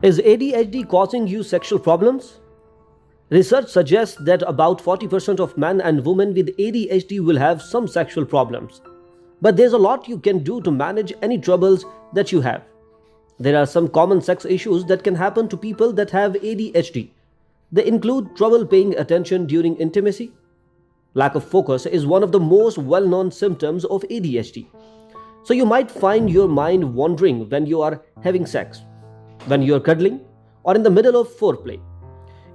Is ADHD causing you sexual problems? Research suggests that about 40% of men and women with ADHD will have some sexual problems. But there's a lot you can do to manage any troubles that you have. There are some common sex issues that can happen to people that have ADHD. They include trouble paying attention during intimacy. Lack of focus is one of the most well-known symptoms of ADHD. So you might find your mind wandering when you are having sex, when you are cuddling, or in the middle of foreplay.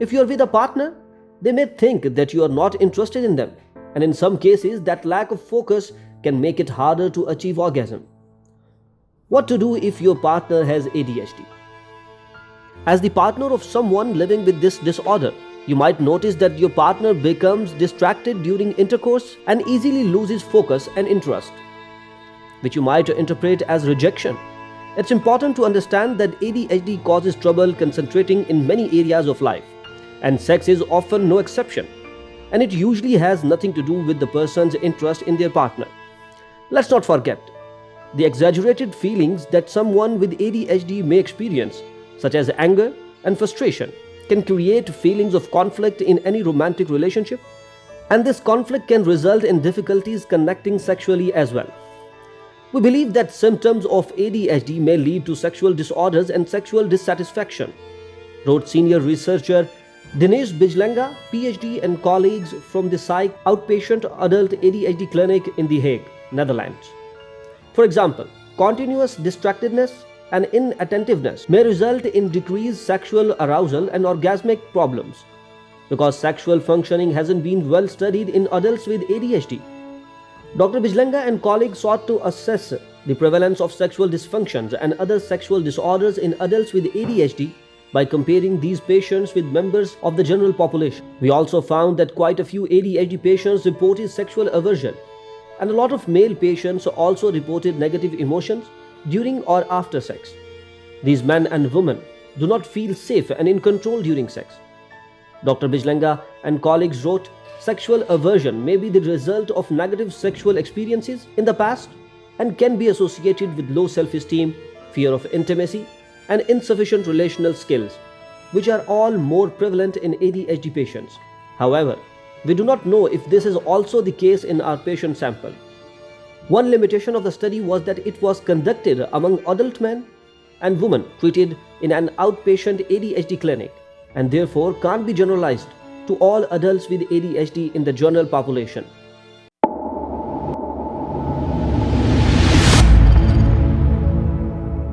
If you are with a partner, they may think that you are not interested in them, and in some cases, that lack of focus can make it harder to achieve orgasm. What to do if your partner has ADHD? As the partner of someone living with this disorder, you might notice that your partner becomes distracted during intercourse and easily loses focus and interest, which you might interpret as rejection. It's important to understand that ADHD causes trouble concentrating in many areas of life, and sex is often no exception, and it usually has nothing to do with the person's interest in their partner. Let's not forget the exaggerated feelings that someone with ADHD may experience, such as anger and frustration, can create feelings of conflict in any romantic relationship, and this conflict can result in difficulties connecting sexually as well. We believe that symptoms of ADHD may lead to sexual disorders and sexual dissatisfaction, wrote senior researcher Dinesh Bijlanga, PhD, and colleagues from the Psych Outpatient Adult ADHD Clinic in The Hague, Netherlands. For example, continuous distractedness and inattentiveness may result in decreased sexual arousal and orgasmic problems because sexual functioning hasn't been well studied in adults with ADHD. Dr. Bijlanga and colleagues sought to assess the prevalence of sexual dysfunctions and other sexual disorders in adults with ADHD by comparing these patients with members of the general population. We also found that quite a few ADHD patients reported sexual aversion, and a lot of male patients also reported negative emotions during or after sex. These men and women do not feel safe and in control during sex. Dr. Bijlanga and colleagues wrote, sexual aversion may be the result of negative sexual experiences in the past and can be associated with low self-esteem, fear of intimacy, and insufficient relational skills, which are all more prevalent in ADHD patients. However, we do not know if this is also the case in our patient sample. One limitation of the study was that it was conducted among adult men and women treated in an outpatient ADHD clinic, and therefore can't be generalized to all adults with ADHD in the general population.